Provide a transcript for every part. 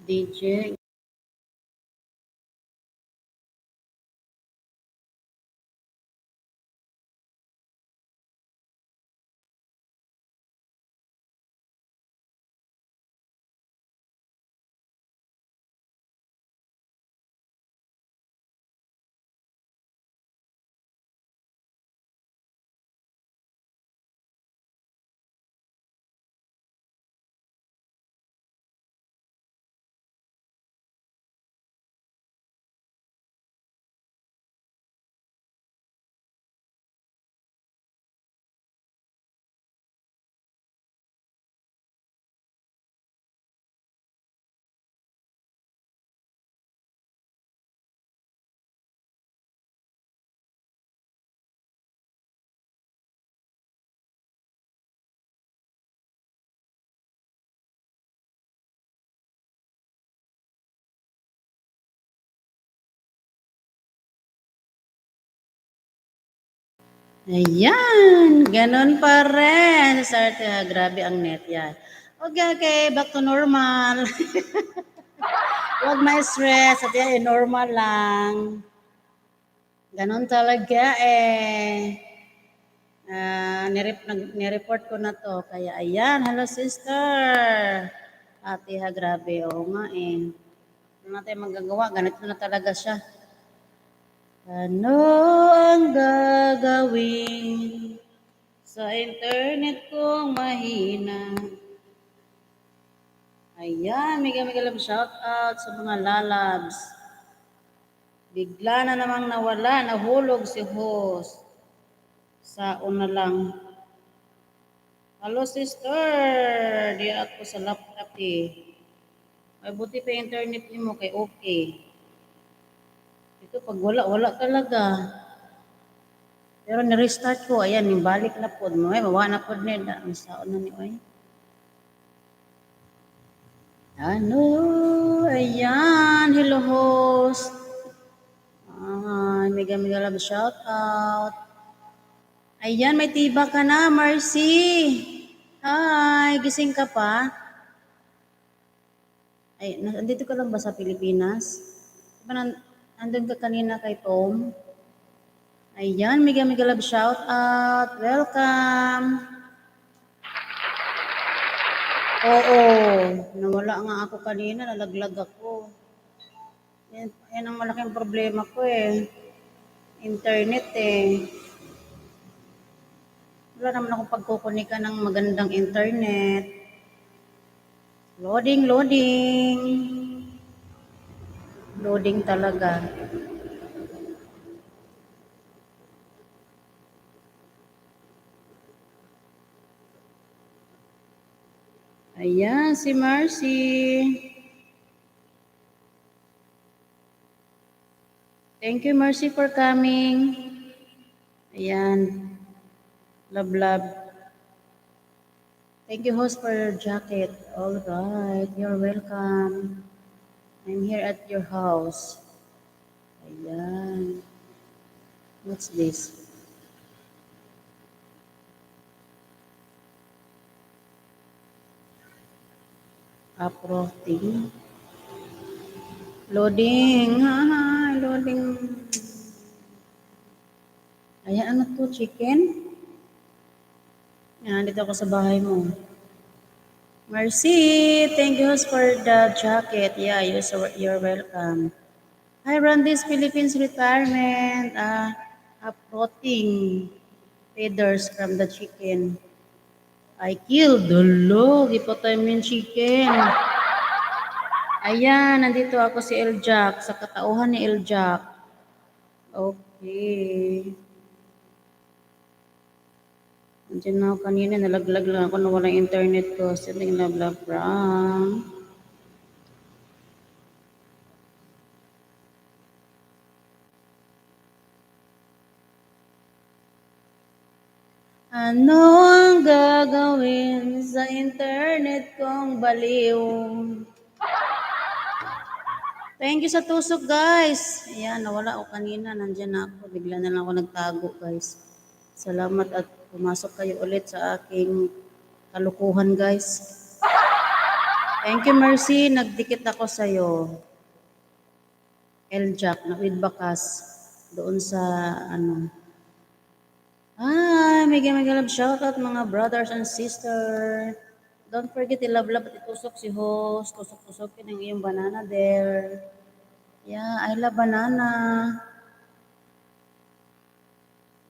DJ. Ayan, ganon pa rin. Start, grabe ang net yan. Okay, okay, back to normal. Huwag ma-stress, at yan, normal lang. Ganon talaga eh. Nireport ko na to. Kaya ayan, hello sister. Ate ha, grabe. Oo nga eh. Ano natin magagawa? Ganito na talaga siya. Ano ang gagawin sa internet kong mahina? Ayan, mega love shout out sa mga lalabs. Bigla na namang nawala, nahulog si host. Sa una lang. Hello sister, di ako sa laptop eh. Ay buti pa internet mo kay okay. Ito pag wala talaga. Pero ni-restart ko, ayan, yung balik na po. Ay, mawa na po nila. Ang saon na ni Oy. Ano? Ayan, hello host. Mega love shout out. Ayan, may tiba ka na, Marcy. Hi, gising ka pa? Ay, nandito ka lang ba sa Pilipinas? Diba nandun ka kanina kay Tom? Ayan, mega love shout out. Welcome. Oo, nawala nga ako kanina, nalaglag ako. Yan ang malaking problema ko eh. Internet eh. Wala naman akong pagkukunika ng magandang internet. Loading. Loading talaga. Ayan, si Marcy. Thank you, Marcy, for coming. Ayan. Love. Thank you, host, for your jacket. All right, you're welcome. I'm here at your house. Ayan. What's this? Uprooting. Loading. Loading. Ayan, ano to? Chicken? Yan, dito ako sa bahay mo. Mercy, thank you for the jacket. Yeah, you're welcome. I run this Philippines retirement. Uprooting feathers from the chicken. I killed the log. Ipotay mo yung chicken. Ayan, nandito ako si Eljack, sa katauhan ni Eljack. Okay. Nandiyan na ako kanina, nalaglag lang ako na walang internet ko. Sending love from. Ano ang gagawin sa internet kong baliw? Thank you sa tusok, guys. Ayan, nawala ako kanina. Nandiyan na ako. Bigla na lang ako nagtago, guys. Salamat at pumasok kayo ulit sa aking kalukuhan, guys. Thank you, Mercy. Nagdikit ako sa'yo. L-Jack, na with bakas. Doon sa, ano. Mega love shoutout mga brothers and sisters. Don't forget i-love at itusok si host. Tusok-tusokin ang iyong banana there. Yeah, I love banana.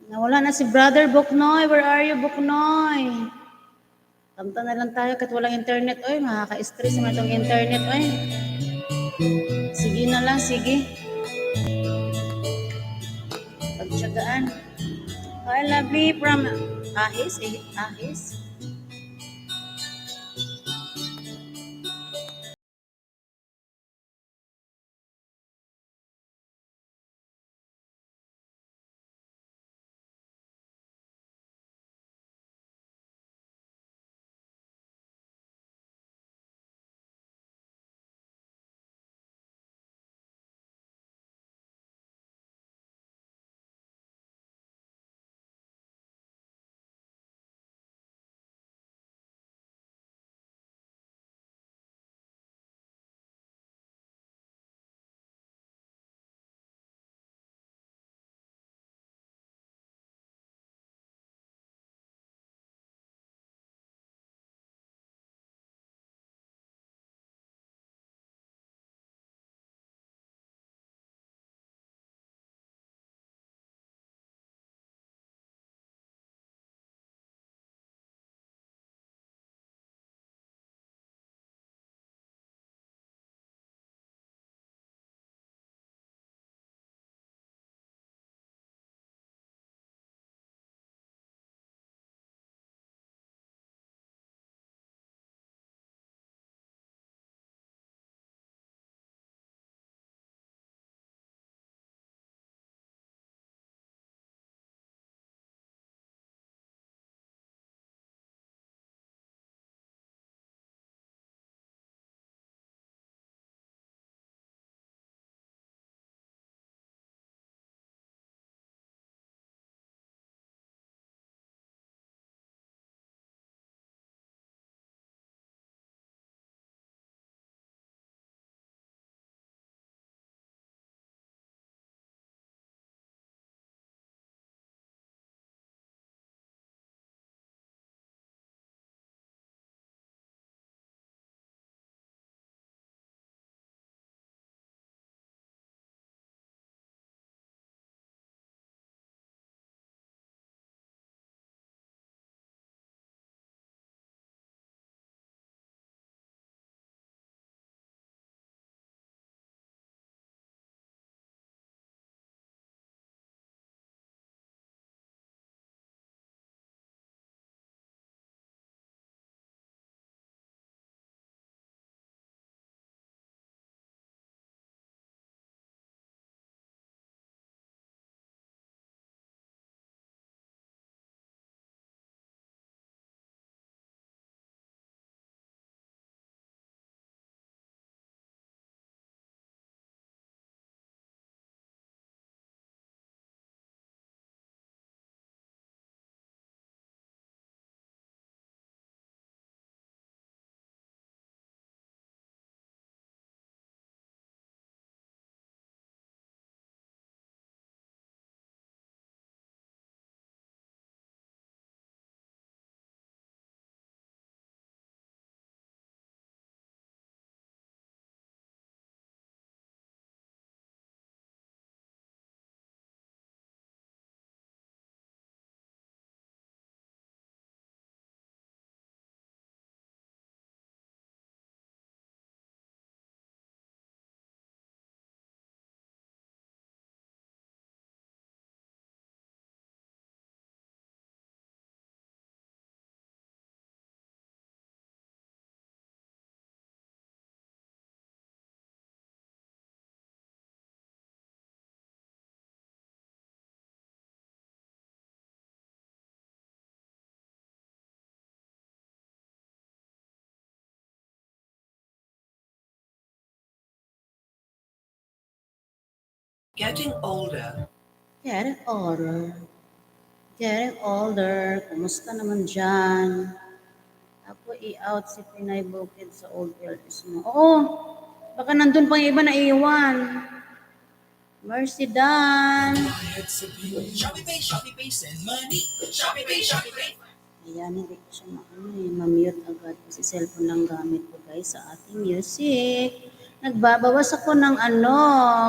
Nawala na si Brother Buknoy. Where are you, Buknoy? Kanta na lang tayo kahit walang internet. Oy, makaka-stress naman itong internet. Oy. Sige na lang, sige. Pagtsagaan. Hi, lovely from Ahis. Ahis. Getting older. Getting older. Getting older. Kumusta naman dyan? ko i-out si Pinay Bukid sa old LS mo. Oo, baka nandun pang iba na iwan. Mercy Dan. ShopeePay, ShopeePay, send money. ShopeePay, ShopeePay. Ayan, hindi ko siya ma-mute agad kasi cellphone lang gamit ko guys sa ating music. Nagbabawas ako ng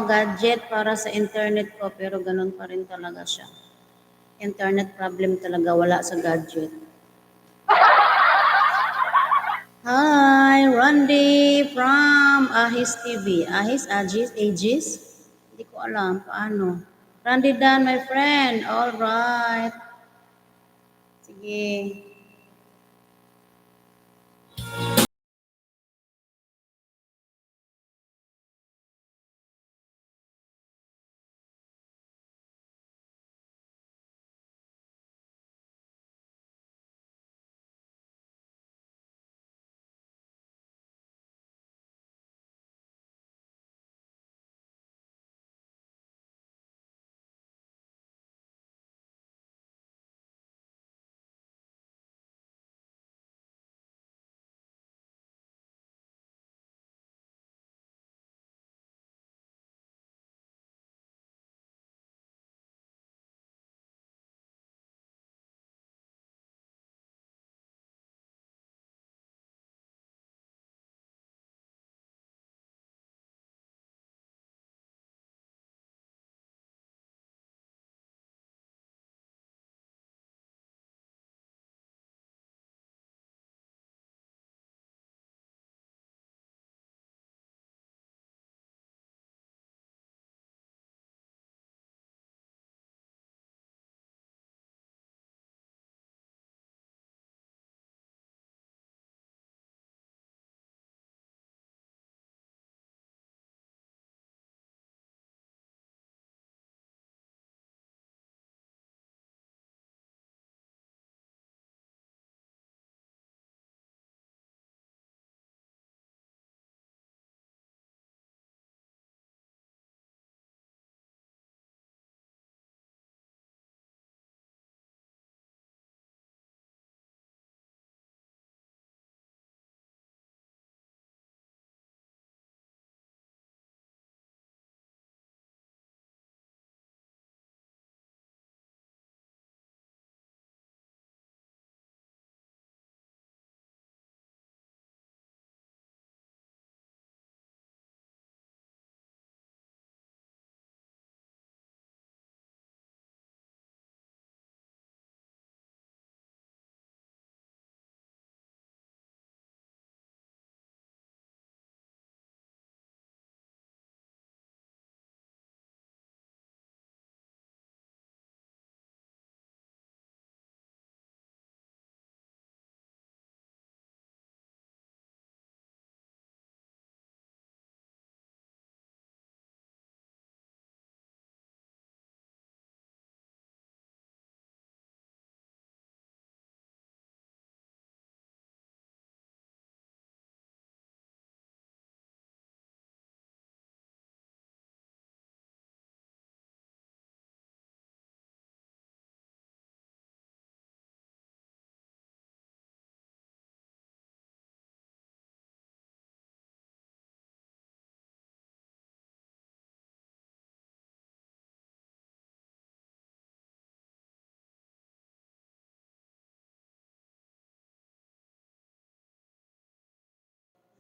gadget para sa internet ko pero ganun pa rin talaga siya. Internet problem talaga, wala sa gadget. Hi, Randy from Ahis TV. Ahis, Agis, Aegis? Hindi ko alam paano. Randy Dan, my friend. All right. Sige.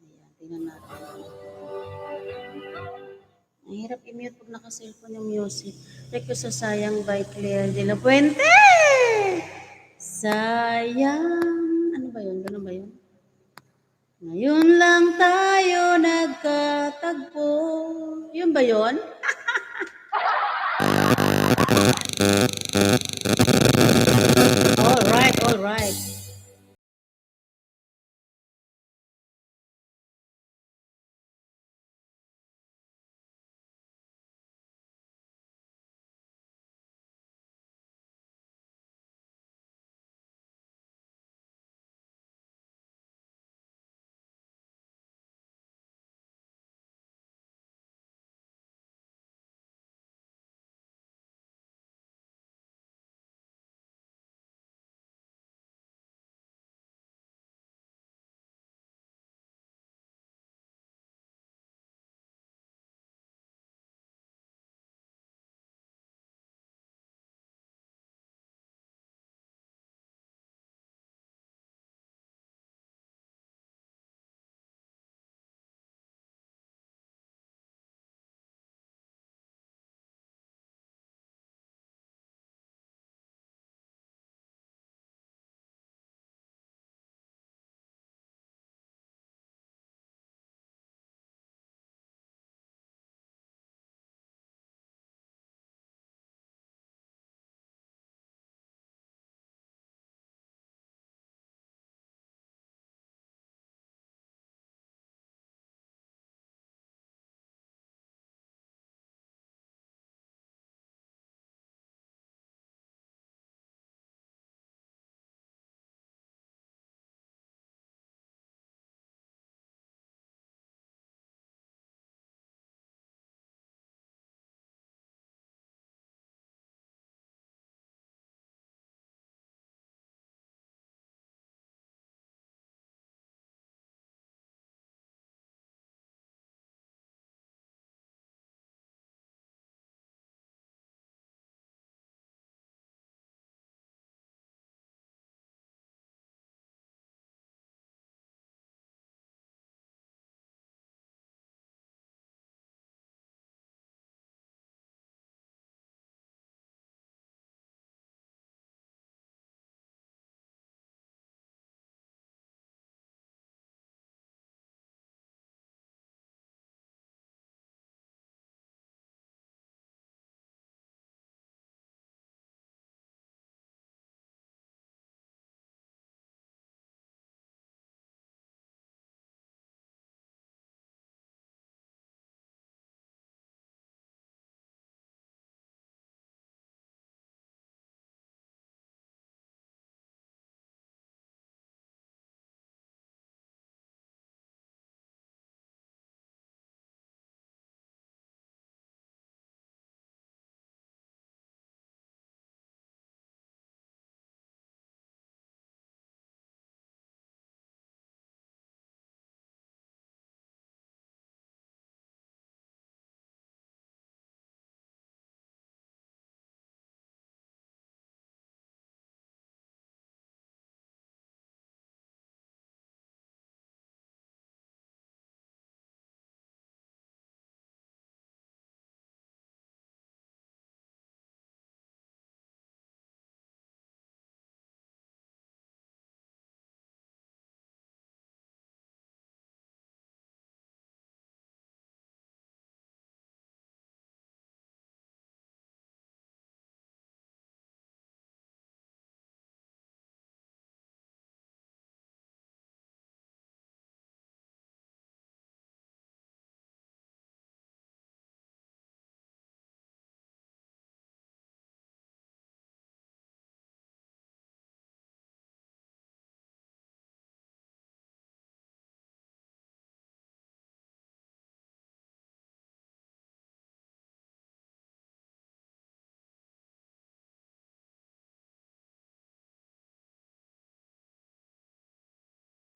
Ayan, tingnan natin. Ang hirap i-mute pag naka-cellphone yung music. Request sa Sayang by Claire de la Puente! Sayang. Ano ba yun? Ganun ba yun? Ngayon lang tayo nagkatagpo. Yun ba yun? All right.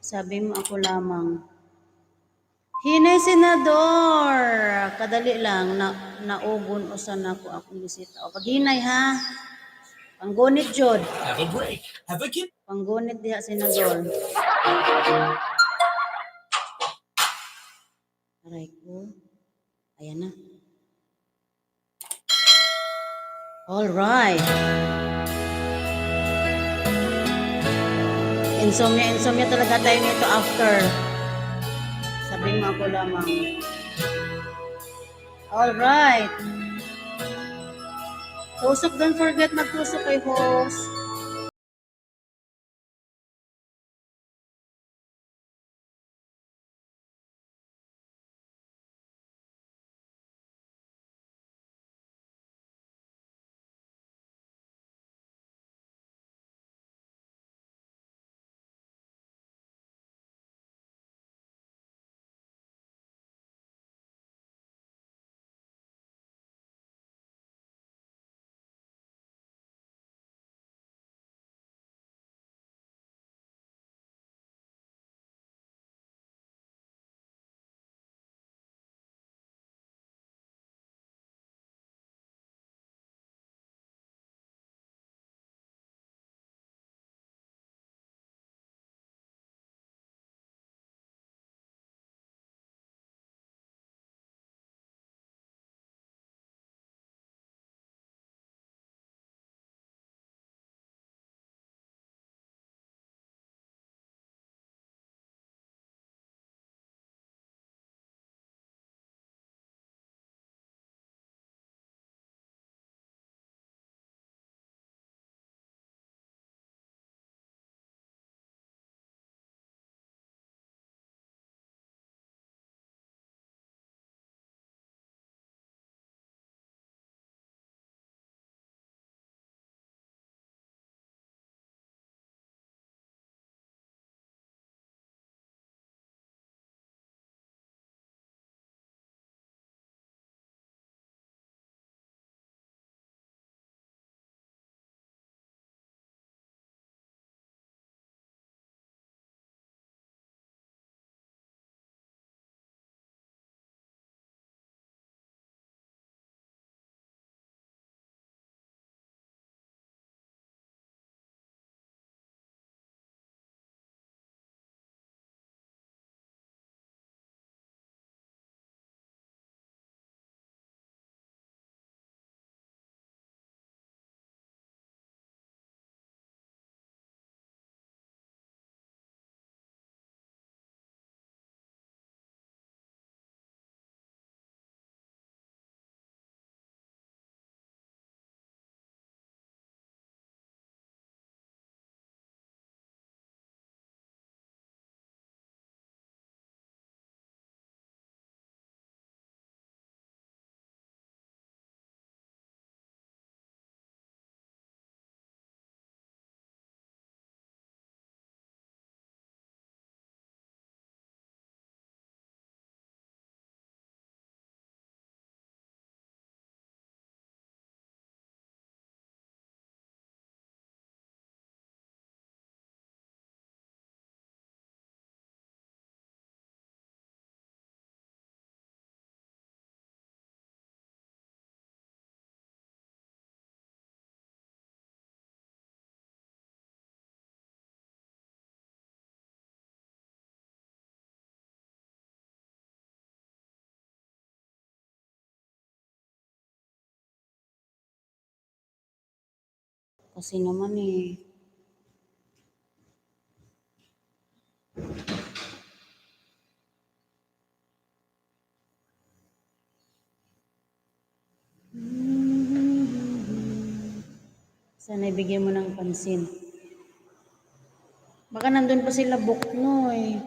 Sabi mo ako lamang. Hinay senador. Kadali lang na naugon usan ako akong bisita. O paghinay ha. Panggunit jud. Have a break. Have a kid. Panggunit diha senador. Aray ko. Ayan na. All right. Insomnia talaga tayo nito after. Sabi mo ako lamang. All right. Tusok, don't forget magtusok kay host. Kasi naman eh. Sana ibigyan mo ng pansin. Baka nandun pa sila Buknoy.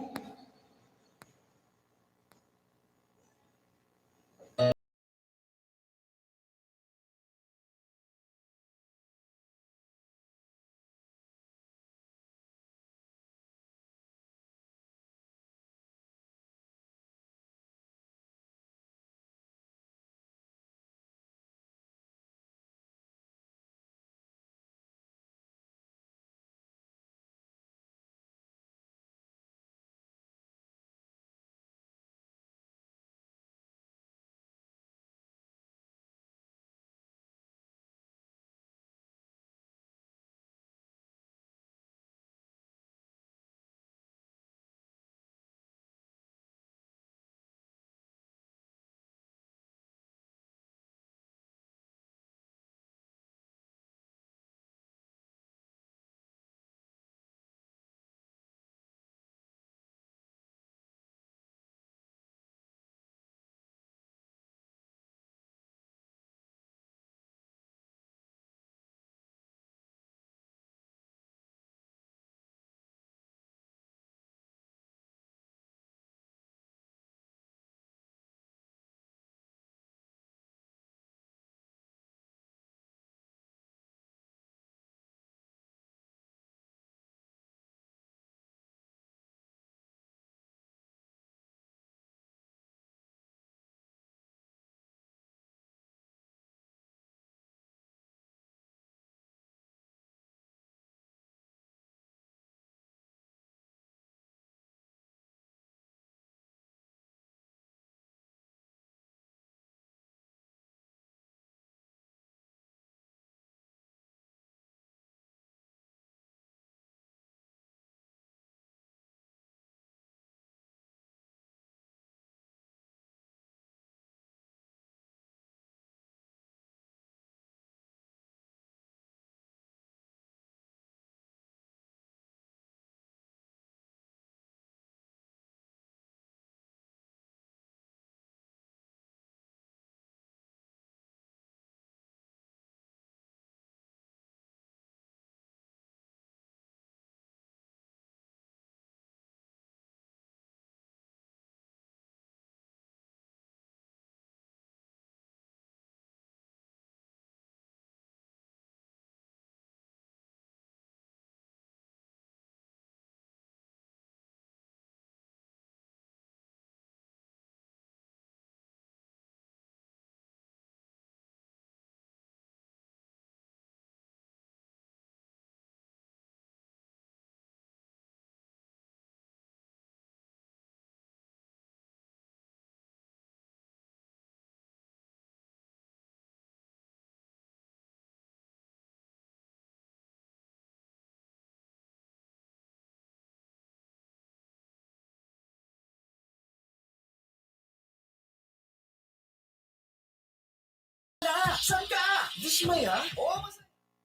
Saan ka? Dismaya? Oo,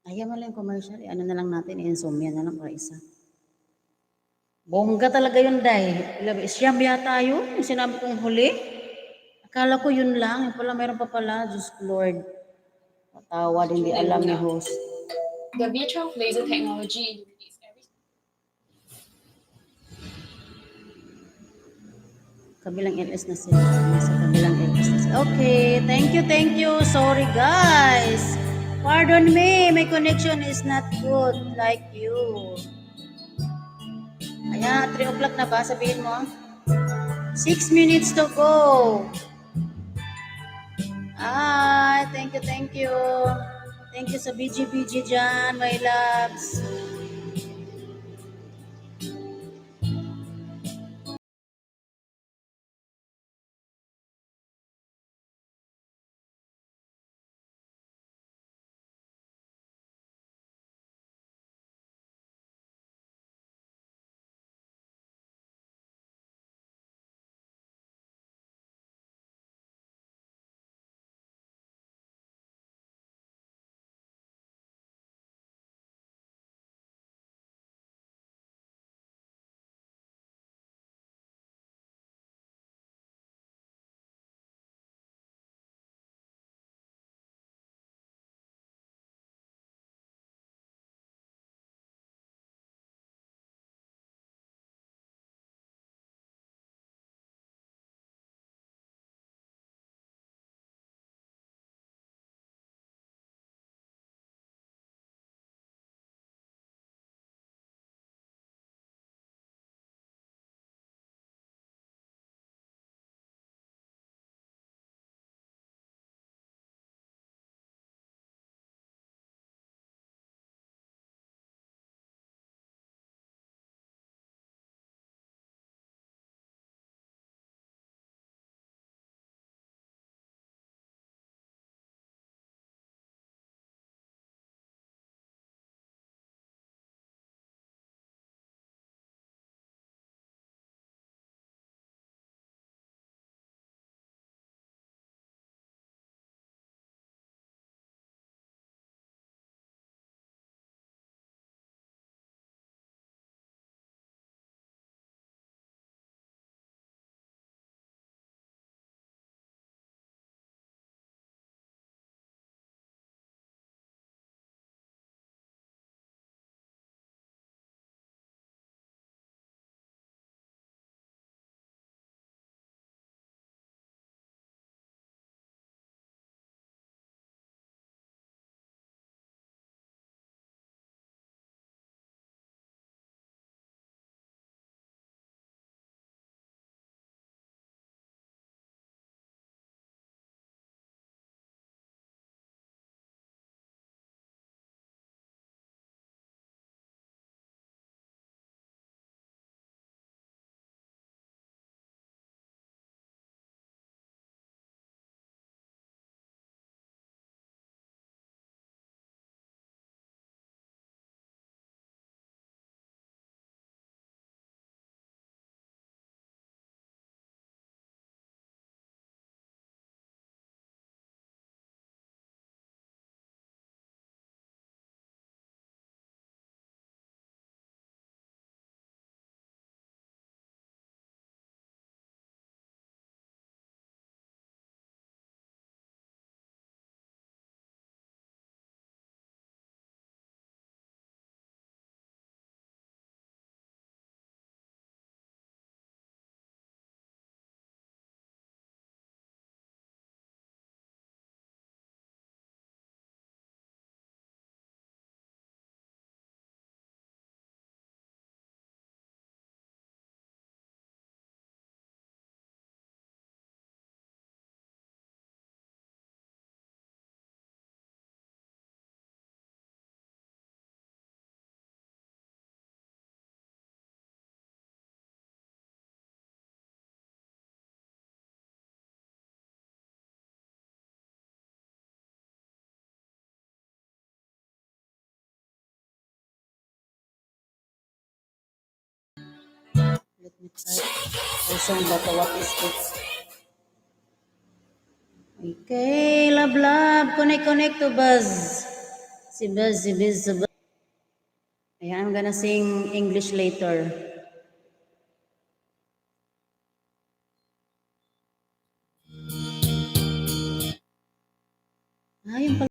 Ayaw mo lang yung commercial. Ano na lang natin, insomnia na lang para isa. Bongga talaga yun, Day. Siyam yata yun, yung sinabi kong huli. Akala ko yun lang, yung pala meron pa pala, Diyos ko, Lord. Patawad, hindi alam ni host. The VTRL laser technology illuminates every Kabilang LS na sila. Nasa kabilang LS na sila. Okay, thank you. Sorry, guys. Pardon me, my connection is not good like you. Ayan, 3 o'clock na ba? Sabihin mo. 6 minutes to go. Thank you. Thank you sa BG dyan, my loves. Let me try. Awesome, but what is this? Okay, love, connect to Buzz. Si Buzz. Ayan, I'm gonna sing English later. Yung pala.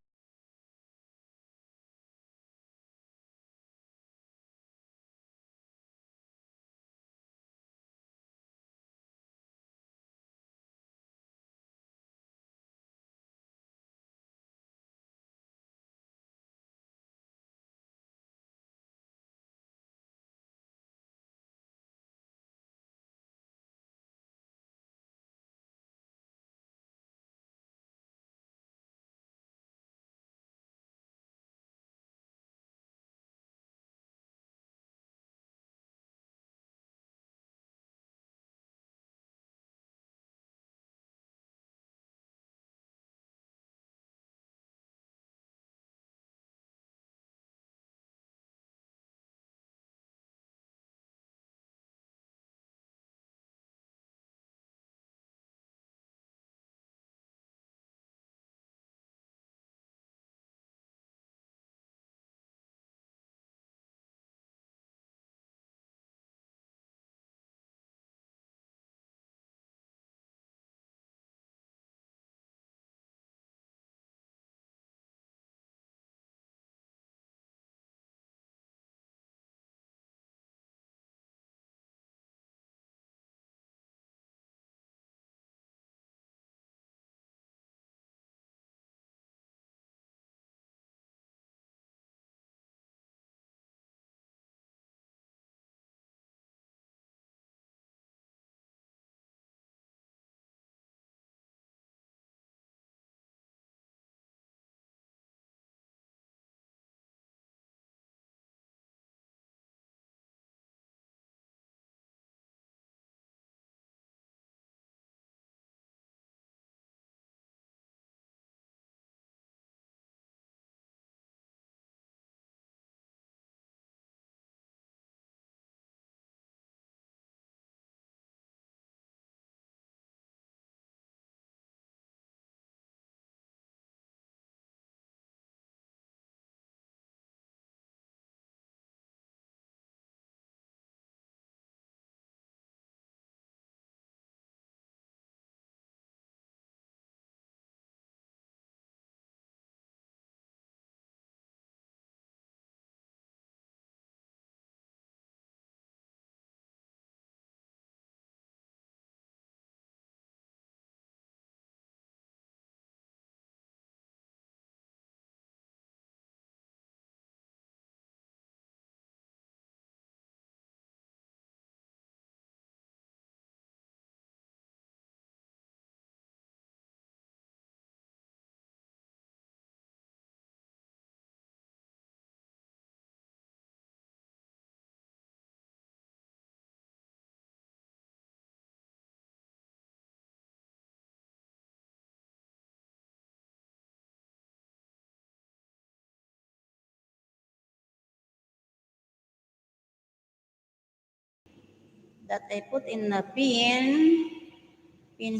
That I put in the pin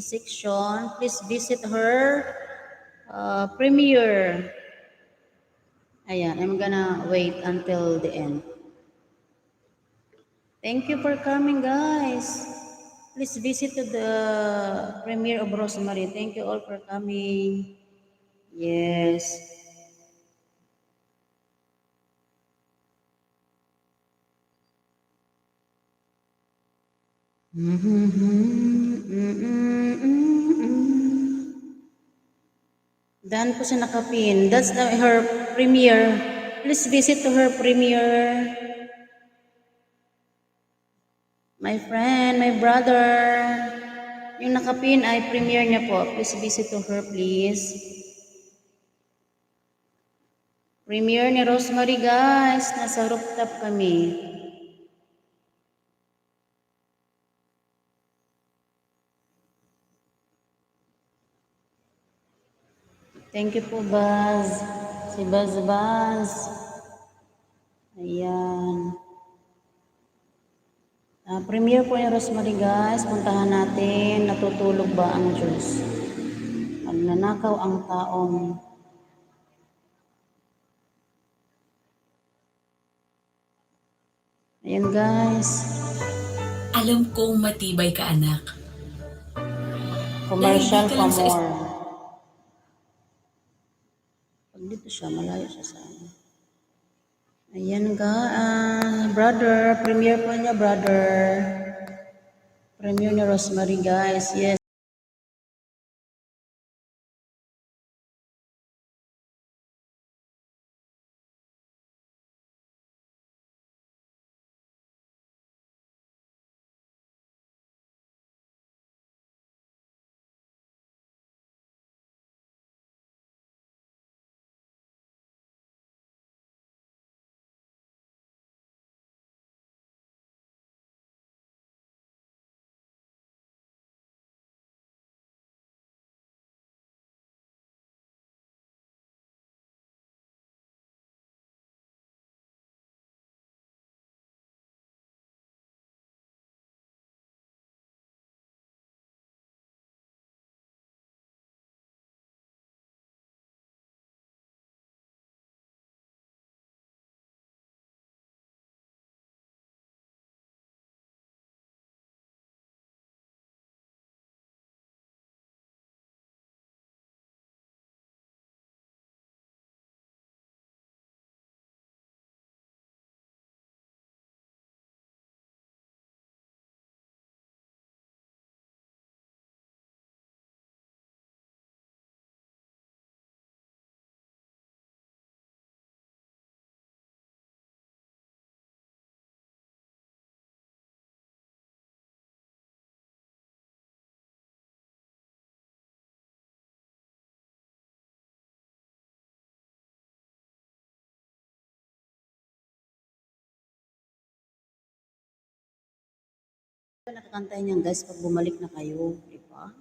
section. Please visit her premiere. Ayan, I'm gonna wait until the end. Thank you for coming, guys. Please visit to the premiere of Rosemary. Thank you all for coming. Yes. Dan po siya nakapin. That's her premiere. Please visit to her premiere. My friend, my brother. Yung nakapin ay premiere niya po. Please visit to her, please. Premiere ni Rosemary, guys. Nasa rooftop kami. Thank you po, Buzz. Si Buzz. Ayan. Premiere po ni Rosemary, guys. Puntahan natin. Natutulog ba ang Diyos? Magnanakaw ang taong ayan guys, Alam kong matibay ka, anak. commercial Dahil di ka pa lang sa more. Pag dito siya, malayo siya sa ano. Ayan brother, premiere po niya brother. Premiere ni Rosemary guys, yes. Nakakantay niyan guys pag bumalik na kayo, di ba?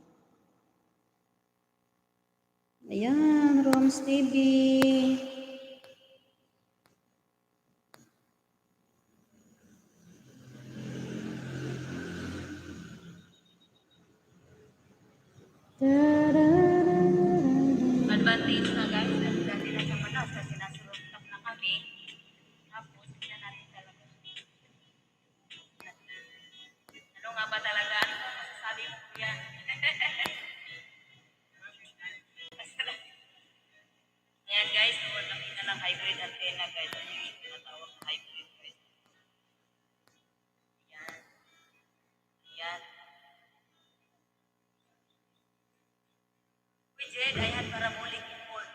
Ayan, Roms TV. Advantage na guys, dahil dati na sa manas kasi nasa rooftop na kami. Tapos, hindi na natin talaga. Ano nga ba talaga? Ano ba masasabi mo kuya? Ayan guys, tungkol kami na lang hybrid antenna guys. Ano yung tinatawag na hybrid guys? Ayan. Ayan. Uy Jed, I had parabolic import.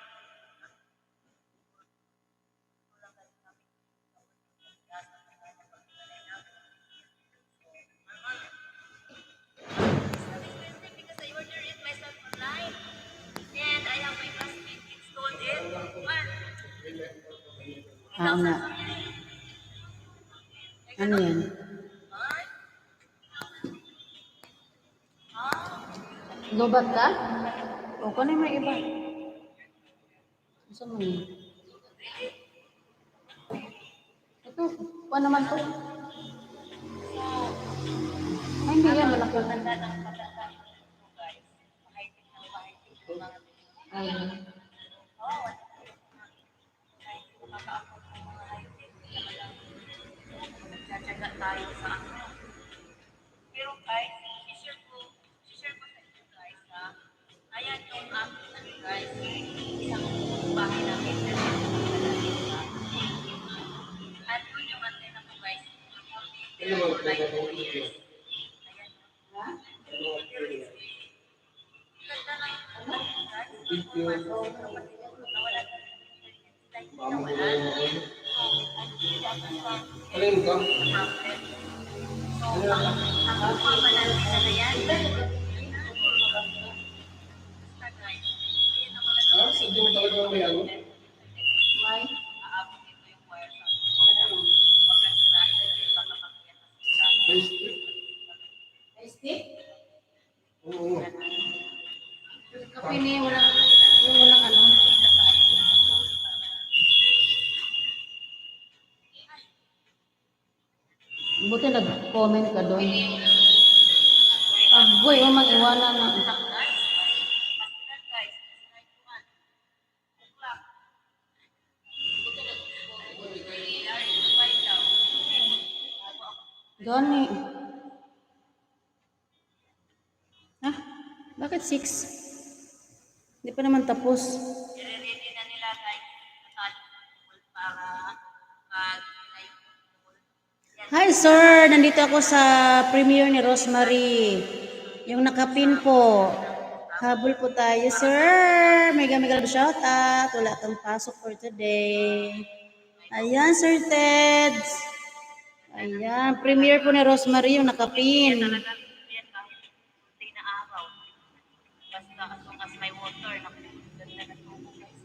Because I ordered it myself online. And I have my classmate installed it. What? Nga. Ano yan? Lobat ka? O, kung may iba. Gusto mo yun? Ito, kuha naman to. Ay, hindi yan, malaki. Matanda ng matanda ito guys. Mahigpit ng mahigpit ng mga Ay, oh, makaka-afford ng mga high-tech. Tsatsaga tayo sa ano. Pero guys, share ko sa inyo guys ha. Ayan yung ano guys, isang bahay namin. At yun yung antena ko guys. For like 2 years. Ayan. Ganda ng ano guys. Nawala na. Like, nawala. Alin ka? So, ang mga manalita na yan. Basta guys, yan ang mga Ah, sa mo talaga may ano? may. aabot dito yung wire sa wag lang sirain kasi baka makiyan na sila. May strip? Ay, stick? Oo. Kape ni, walang ano. Buti nag-comment ka doon. Pag boy, mo mag-iwanan na. Guys, guys, Gani. Ah, bakit 6? Hindi pa naman tapos. I-ready na nila guys. Natalo para pag-live pool. Hi sir, nandito ako sa premiere ni Rosemary. Yung nakapin po. Habol po tayo sir. Mega love shout out. Wala kang pasok for today. Ayan Sir Ted. Ayan, premiere po ni Rosemary yung nakapin. Talaga yan kahit day na araw. Basta as long as may water, ganda na tubo guys.